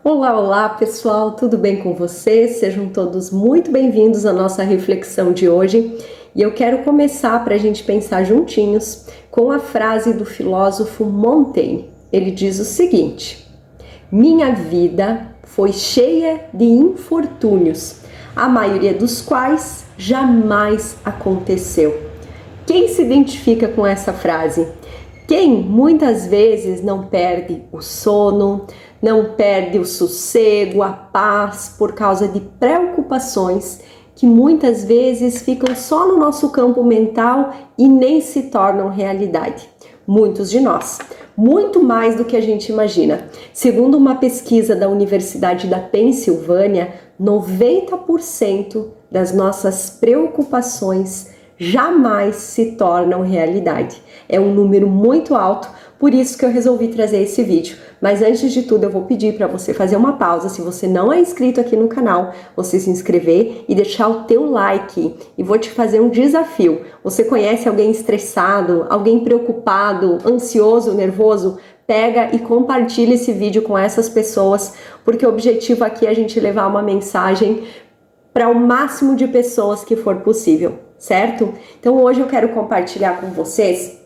Olá, olá pessoal, tudo bem com vocês? Sejam todos muito bem-vindos à nossa reflexão de hoje. E eu quero começar para a gente pensar juntinhos com a frase do filósofo Montaigne. Ele diz o seguinte: minha vida foi cheia de infortúnios, a maioria dos quais jamais aconteceu. Quem se identifica com essa frase? Quem muitas vezes não perde o sono, não perde o sossego, a paz por causa de preocupações que muitas vezes ficam só no nosso campo mental e nem se tornam realidade. Muitos de nós, muito mais do que a gente imagina. Segundo uma pesquisa da Universidade da Pensilvânia, 90% das nossas preocupações jamais se tornam realidade. É um número muito alto, por isso que eu resolvi trazer esse vídeo. Mas antes de tudo, eu vou pedir para você fazer uma pausa. Se você não é inscrito aqui no canal, você se inscrever e deixar o teu like. E vou te fazer um desafio. Você conhece alguém estressado, alguém preocupado, ansioso, nervoso? Pega e compartilha esse vídeo com essas pessoas, porque o objetivo aqui é a gente levar uma mensagem para o máximo de pessoas que for possível, certo? Então hoje eu quero compartilhar com vocês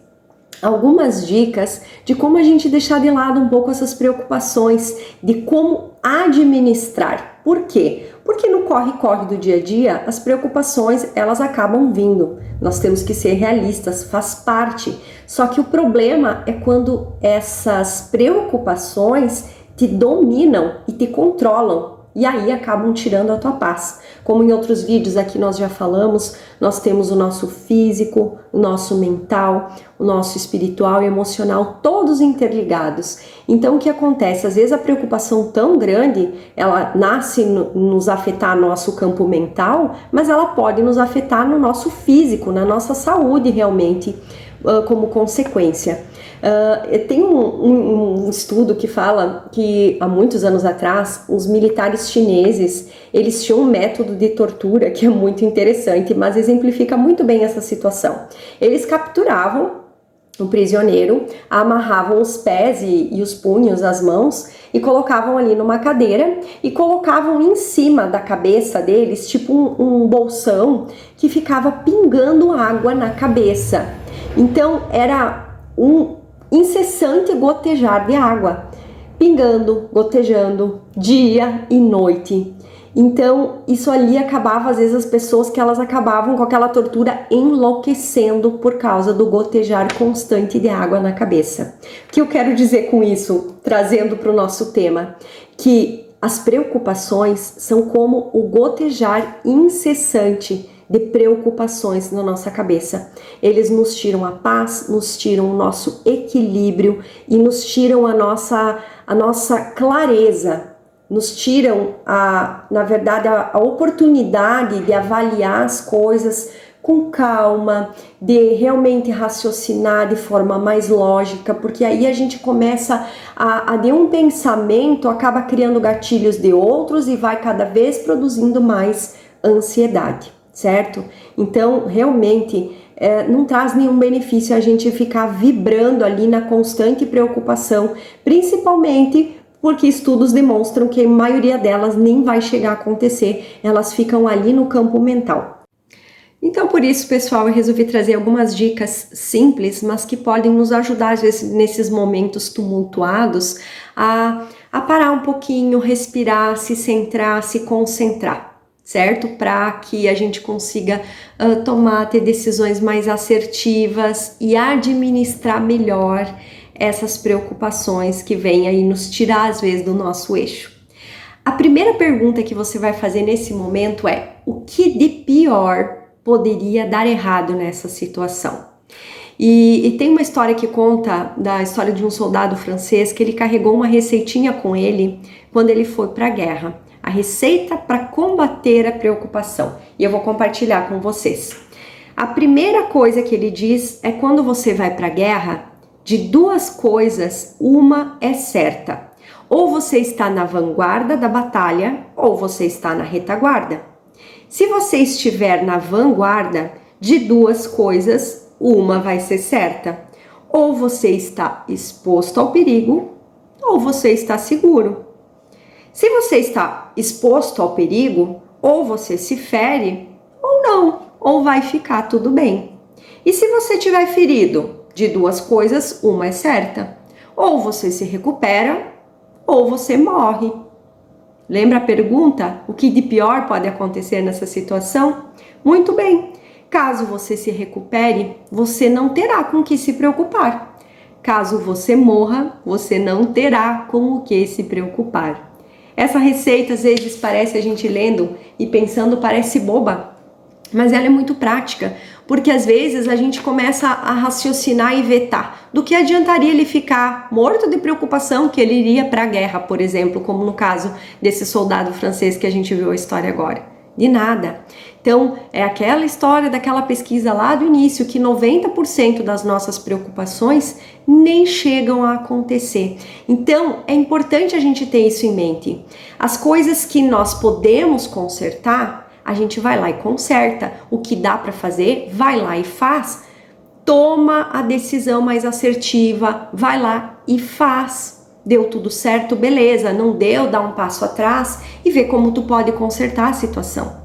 algumas dicas de como a gente deixar de lado um pouco essas preocupações, de como administrar. Por quê? Porque no corre-corre do dia a dia, as preocupações, elas acabam vindo. Nós temos que ser realistas, faz parte. Só que o problema é quando essas preocupações te dominam e te controlam. E aí acabam tirando a tua paz. Como em outros vídeos aqui nós já falamos, nós temos o nosso físico, o nosso mental, o nosso espiritual e emocional, todos interligados. Então o que acontece? Às vezes a preocupação tão grande, ela nasce nos afetar nosso campo mental, mas ela pode nos afetar no nosso físico, na nossa saúde realmente, como consequência. Tem um estudo que fala que há muitos anos atrás os militares chineses eles tinham um método de tortura que é muito interessante, mas exemplifica muito bem essa situação. Eles capturavam o prisioneiro, amarravam os pés e os punhos, as mãos e colocavam ali numa cadeira e colocavam em cima da cabeça deles tipo um bolsão que ficava pingando água na cabeça. Então era um incessante gotejar de água, pingando, gotejando, dia e noite. Então isso ali acabava, às vezes as pessoas que elas acabavam com aquela tortura enlouquecendo por causa do gotejar constante de água na cabeça. O que eu quero dizer com isso, trazendo para o nosso tema? Que as preocupações são como o gotejar incessante de preocupações na nossa cabeça. Eles nos tiram a paz, nos tiram o nosso equilíbrio e nos tiram a nossa clareza, nos tiram na verdade a oportunidade de avaliar as coisas com calma, de realmente raciocinar de forma mais lógica, porque aí a gente começa de um pensamento acaba criando gatilhos de outros e vai cada vez produzindo mais ansiedade. Certo? Então, realmente, não traz nenhum benefício a gente ficar vibrando ali na constante preocupação, principalmente porque estudos demonstram que a maioria delas nem vai chegar a acontecer, elas ficam ali no campo mental. Então, por isso, pessoal, eu resolvi trazer algumas dicas simples, mas que podem nos ajudar, às vezes, nesses momentos tumultuados, a parar um pouquinho, respirar, se centrar, se concentrar. Certo? Para que a gente consiga ter decisões mais assertivas e administrar melhor essas preocupações que vêm aí nos tirar às vezes do nosso eixo. A primeira pergunta que você vai fazer nesse momento é: o que de pior poderia dar errado nessa situação? E tem uma história que conta da história de um soldado francês que ele carregou uma receitinha com ele quando ele foi para a guerra. A receita para combater a preocupação. E eu vou compartilhar com vocês. A primeira coisa que ele diz é: quando você vai para a guerra, de duas coisas, uma é certa. Ou você está na vanguarda da batalha, ou você está na retaguarda. Se você estiver na vanguarda, de duas coisas, uma vai ser certa. Ou você está exposto ao perigo, ou você está seguro. Se você está exposto ao perigo, ou você se fere, ou não, ou vai ficar tudo bem. E se você tiver ferido, de duas coisas, uma é certa. Ou você se recupera, ou você morre. Lembra a pergunta? O que de pior pode acontecer nessa situação? Muito bem. Caso você se recupere, você não terá com o que se preocupar. Caso você morra, você não terá com o que se preocupar. Essa receita, às vezes, parece, a gente lendo e pensando, parece boba, mas ela é muito prática, porque às vezes a gente começa a raciocinar e vetar. Do que adiantaria ele ficar morto de preocupação que ele iria para a guerra, por exemplo, como no caso desse soldado francês que a gente viu a história agora? De nada. Então, é aquela história daquela pesquisa lá do início, que 90% das nossas preocupações nem chegam a acontecer. Então, é importante a gente ter isso em mente. As coisas que nós podemos consertar, a gente vai lá e conserta. O que dá para fazer, vai lá e faz. Toma a decisão mais assertiva, vai lá e faz. Deu tudo certo, beleza. Não deu, dá um passo atrás e vê como tu pode consertar a situação.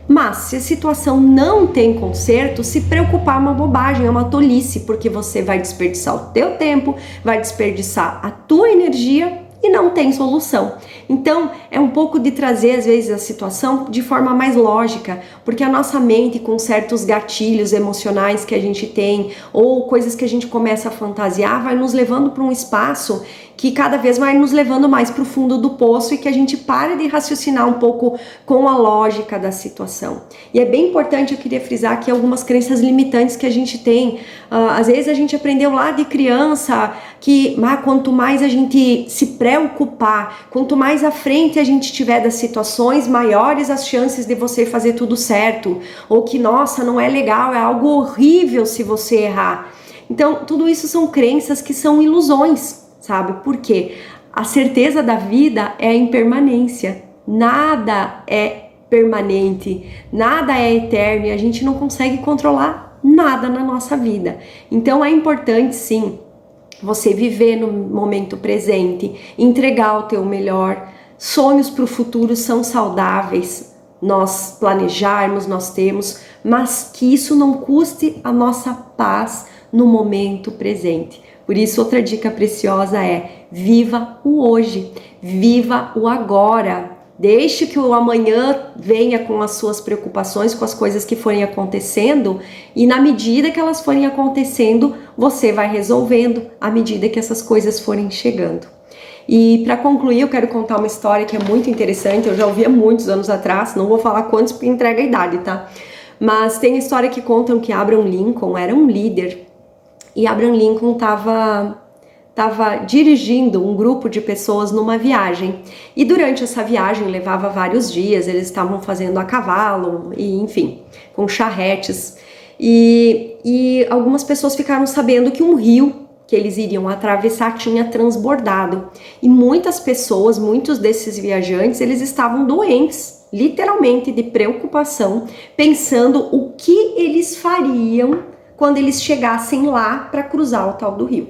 Mas se a situação não tem conserto, se preocupar é uma bobagem, é uma tolice, porque você vai desperdiçar o teu tempo, vai desperdiçar a tua energia e não tem solução. Então, é um pouco de trazer, às vezes, a situação de forma mais lógica, porque a nossa mente, com certos gatilhos emocionais que a gente tem, ou coisas que a gente começa a fantasiar, vai nos levando para um espaço que cada vez vai nos levando mais para o fundo do poço e que a gente pare de raciocinar um pouco com a lógica da situação. E é bem importante, eu queria frisar que algumas crenças limitantes que a gente tem, às vezes a gente aprendeu lá de criança que quanto mais a gente se preocupar, quanto mais à frente a gente tiver das situações, maiores as chances de você fazer tudo certo, ou que, nossa, não é legal, é algo horrível se você errar. Então, tudo isso são crenças que são ilusões, sabe? Porque a certeza da vida é a impermanência. Nada é permanente, nada é eterno e a gente não consegue controlar nada na nossa vida. Então, é importante, sim, você viver no momento presente, entregar o teu melhor. Sonhos para o futuro são saudáveis, nós planejarmos, nós temos, mas que isso não custe a nossa paz no momento presente. Por isso, outra dica preciosa é: viva o hoje, viva o agora. Deixe que o amanhã venha com as suas preocupações, com as coisas que forem acontecendo, e na medida que elas forem acontecendo, você vai resolvendo à medida que essas coisas forem chegando. E para concluir, eu quero contar uma história que é muito interessante, eu já ouvi há muitos anos atrás, não vou falar quantos porque entrega a idade, tá? Mas tem história que contam que Abraham Lincoln era um líder, e Abraham Lincoln estava dirigindo um grupo de pessoas numa viagem, e durante essa viagem, levava vários dias, eles estavam fazendo a cavalo, e enfim, com charretes, e algumas pessoas ficaram sabendo que um rio que eles iriam atravessar tinha transbordado, e muitas pessoas, muitos desses viajantes, eles estavam doentes, literalmente de preocupação, pensando o que eles fariam quando eles chegassem lá para cruzar o tal do rio.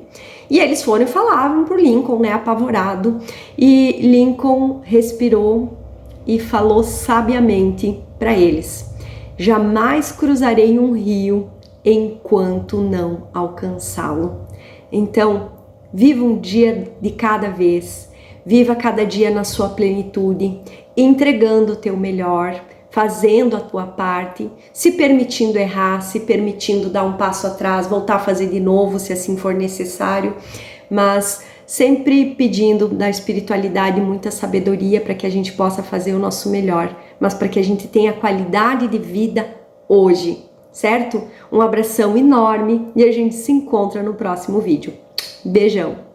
E eles foram e falavam por Lincoln, né, apavorado, e Lincoln respirou e falou sabiamente para eles: jamais cruzarei um rio enquanto não alcançá-lo. Então, viva um dia de cada vez, viva cada dia na sua plenitude, entregando o teu melhor, fazendo a tua parte, se permitindo errar, se permitindo dar um passo atrás, voltar a fazer de novo se assim for necessário, mas sempre pedindo da espiritualidade muita sabedoria para que a gente possa fazer o nosso melhor, mas para que a gente tenha qualidade de vida hoje, certo? Um abração enorme e a gente se encontra no próximo vídeo. Beijão!